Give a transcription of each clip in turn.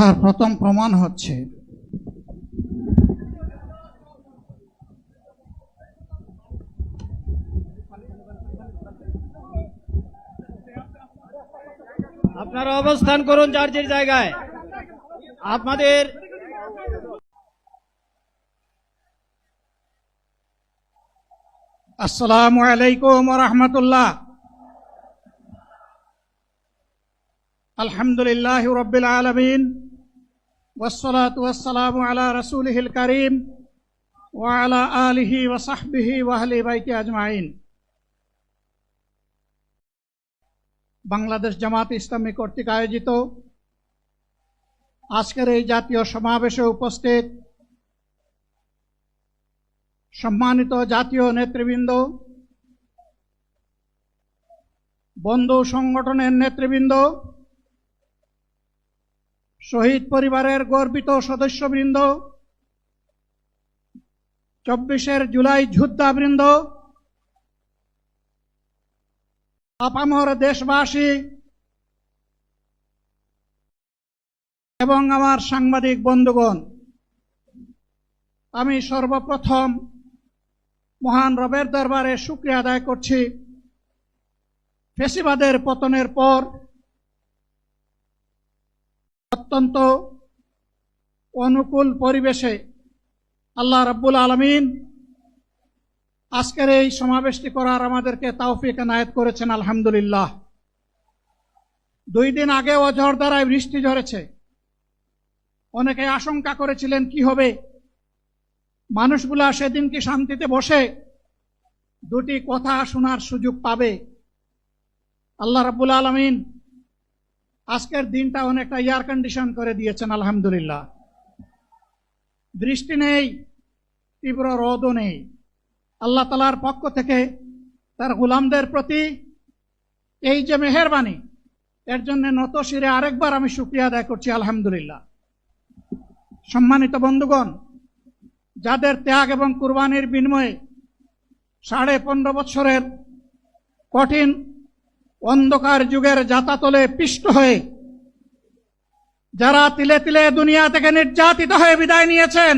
কথার প্রথম প্রমাণ হচ্ছে আপনারা অবস্থান করুন যার যার জায়গায়। আপনাদের আসসালামু আলাইকুম ওয়া রাহমাতুল্লাহ। আলহামদুলিল্লাহি রাব্বিল আলামিন ওয়াসসালাতু ওয়াসসালামু আলা রাসূলিহিল কারীম ওয়া আলা আলিহি ওয়া সাহবিহি ওয়া আহলি বাইতি আজমাইন। বাংলাদেশ জামাত ইসলামী কর্তৃক আয়োজিত আজকের এই জাতীয় সমাবেশে উপস্থিত সম্মানিত জাতীয় নেতৃবৃন্দ, বন্ধু সংগঠনের নেতৃবৃন্দ, শহীদ পরিবারের গর্বিত সদস্যবৃন্দ, 24 জুলাই যোদ্ধাবৃন্দ, আপামর দেশবাসী এবং আমার সাংবাদিক বন্ধুগণ, আমি সর্বপ্রথম মহান রবের দরবারে শুকরিয়া আদায় করছি। ফ্যাসিবাদের পতনের পর অত্যন্ত অনুকূল পরিবেশে আল্লাহ রাব্বুল আলামিন আজকের এই সমাবেশটি করার আমাদেরকে তৌফিক এনায়েত করেছেন, আলহামদুলিল্লাহ। 2 দিন আগে ঝড় দ্বারায় বৃষ্টি ঝরেছে। অনেকে আশঙ্কা করেছিলেন কি হবে, মানুষগুলা সেদিন কি শান্তিতে বসে 2টি কথা শোনার সুযোগ পাবে। আল্লাহ রাব্বুল আলামিন আজকের দিনটা অনেকটা এয়ার কন্ডিশন করে দিয়েছেন, আলহামদুলিল্লাহ। বৃষ্টি নেই, তীব্র রোদও নেই। আল্লাহ তাআলার পক্ষ থেকে তার গোলামদের প্রতি এই যে মেহেরবানি, এর জন্য নত শিরে আরেকবার আমি শুকরিয়া আদায় করছি, আলহামদুলিল্লাহ। সম্মানিত বন্ধুগণ, যাদের ত্যাগ এবং কুরবানির বিনিময়ে 15.5 বছরের কঠিন অন্ধকার যুগের জাতাতলে পিষ্ট হয়ে যারা তিলে তিলে দুনিয়া থেকে নির্যাতিত হয়ে বিদায় নিয়েছেন,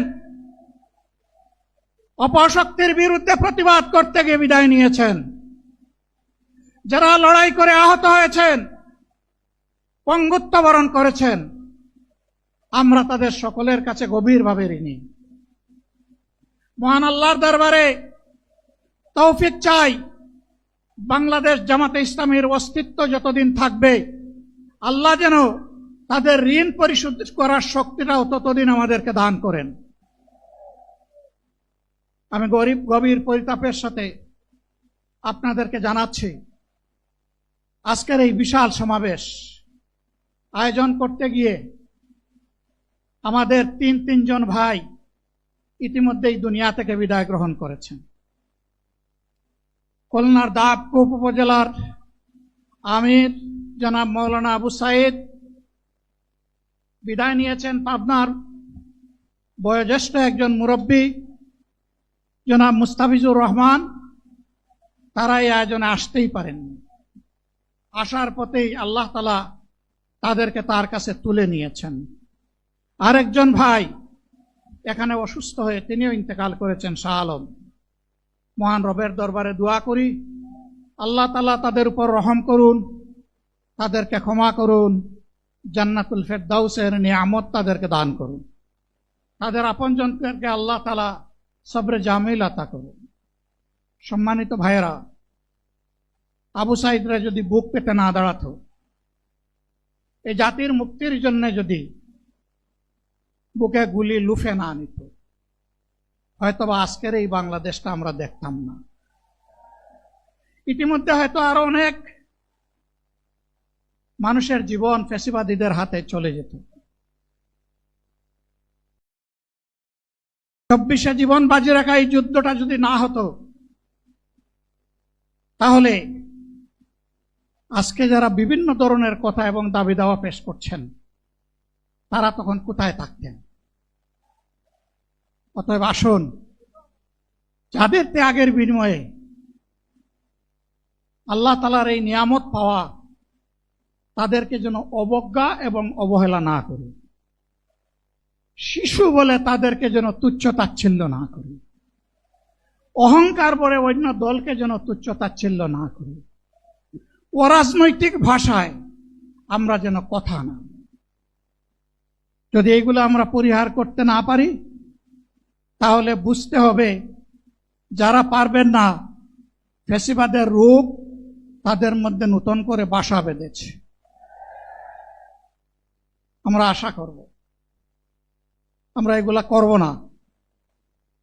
অপশক্তির বিরুদ্ধে প্রতিবাদ করতে গিয়ে বিদায় নিয়েছেন, যারা লড়াই করে আহত হয়েছেন, পঙ্গুত্ব বরণ করেছেন, আমরা তাদের সকলের কাছে গভীরভাবে ঋণী। মহান আল্লাহর দরবারে তৌফিক চাই, বাংলাদেশ জামাতে ইসলামীর অস্তিত্ব যতদিন থাকবে আল্লাহ যেন তাদের ঋণ পরিশোধ করার শক্তিটাও ততদিন আমাদেরকে দান করেন। আমি গভীর পরিতাপের সাথে আপনাদেরকে জানাচ্ছি, আজকের এই বিশাল সমাবেশ আয়োজন করতে গিয়ে আমাদের 3 জন ভাই ইতিমধ্যেই দুনিয়া থেকে বিদায় গ্রহণ করেছেন। খুলনার দাবকুপ উপজেলার আমির জনাব মৌলানা আবু সাইদ বিদায় নিয়েছেন। পাবনার বয়োজ্যেষ্ঠ একজন মুরব্বী জনাব মুস্তাফিজুর রহমান, তারা এই আয়োজনে আসতেই পারেননি। আসার পথেই আল্লাহ তাআলা তাদেরকে তার কাছে তুলে নিয়েছেন। আরেকজন ভাই এখানে অসুস্থ হয়ে তিনিও ইন্তেকাল করেছেন, শাহ আলম। মহান রবের দরবারে দোয়া করি, আল্লাহ তাআলা তাদের উপর রহম করুন, তাদেরকে ক্ষমা করুন, জান্নাতুল ফেরদাউসের নিয়ামত তাদেরকে দান করুন, তাদের আপনজনদেরকে আল্লাহ তাআলা সবরে জামিল আতা করুন। সম্মানিত ভাইয়েরা, আবু সাইদরা যদি বুক পেতে না দাঁড়াতো, এই জাতির মুক্তির জন্য যদি বুকে গুলি লুফে না নিত, হয়তোবা আজকের এই বাংলাদেশটা আমরা দেখতাম না। ইতিমধ্যে হয়তো আরো অনেক মানুষের জীবন ফ্যাসিবাদীদের হাতে চলে যেত। 24 জীবন বাজি রাখা এই যুদ্ধটা যদি না হতো, তাহলে আজকে যারা বিভিন্ন ধরনের কথা এবং দাবি দাওয়া পেশ করছেন, তারা তখন কোথায় থাকতেন? অতএব আসুন, যাদের ত্যাগের বিনিময়ে আল্লাহ তাআলার এই নিয়ামত পাওয়া, তাদেরকে যেন অবজ্ঞা এবং অবহেলা না করি। শিশু বলে তাদেরকে যেন তুচ্ছ তাচ্ছিল্য না করি, অহংকার বলে অন্য দলকে যেন তুচ্ছ তাচ্ছিল্য না করি, অরাজনৈতিক ভাষায় আমরা যেন কথা না। যদি এইগুলো আমরা পরিহার করতে না পারি, তাহলে বুঝতে হবে যারা পারবেন না, ফ্যাসিবাদের রূপ তাদের মধ্যে নতুন করে বাসা বেঁধেছে। আমরা আশা করব আমরা এগুলা করব না,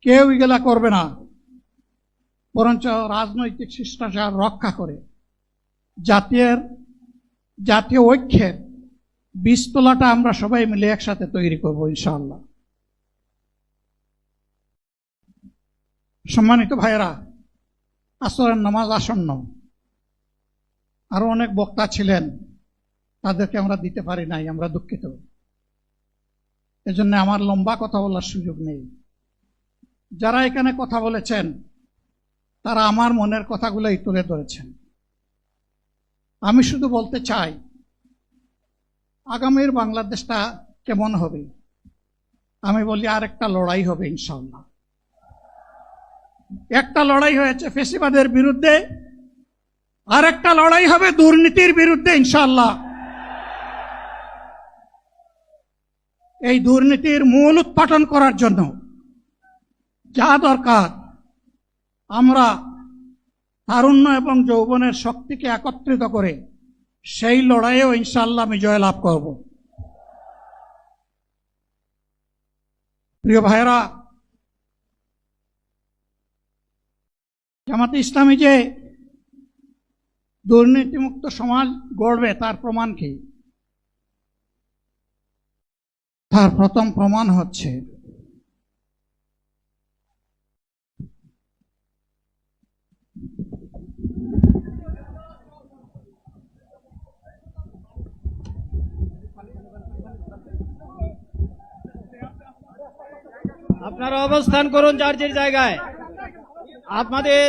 কেউ এগুলা করবে না, বরঞ্চ রাজনৈতিক শিষ্টাচার রক্ষা করে জাতীয় ঐক্যের বীজতলাটা আমরা সবাই মিলে একসাথে তৈরি করব ইনশাআল্লাহ। সম্মানিত ভাইয়েরা, আসরের নামাজ আসন্ন, আরো অনেক বক্তা ছিলেন, তাদেরকে আমরা দিতে পারি নাই, আমরা দুঃখিত। এজন্য আমার লম্বা কথা বলার সুযোগ নেই। যারা এখানে কথা বলেছেন তারা আমার মনের কথাগুলোই তুলে ধরেছেন। আমি শুধু বলতে চাই, আগামীর বাংলাদেশটা কেমন হবে? আমি বলি আরেকটা লড়াই হবে ইনশাআল্লাহ। একটা লড়াই হয়েছে ফ্যাসিবাদের বিরুদ্ধে, আরেকটা লড়াই হবে দুর্নীতির বিরুদ্ধে ইনশাআল্লাহ। এই দুর্নীতির মূল উৎপাটন করার জন্য যা দরকার, আমরা তারুণ্য এবং যৌবনের শক্তিকে একত্রিত করে সেই লড়াইয়েও ইনশাআল্লাহ আমি জয়লাভ করব। প্রিয় ভাইয়েরা, জামাতে ইসলামী যে দুর্নীতিমুক্ত সমাজ গড়বে তার প্রমাণ কি? তার প্রথম প্রমাণ হচ্ছে আপনারা অবস্থান করুন যার যার জায়গায়। আপনাদের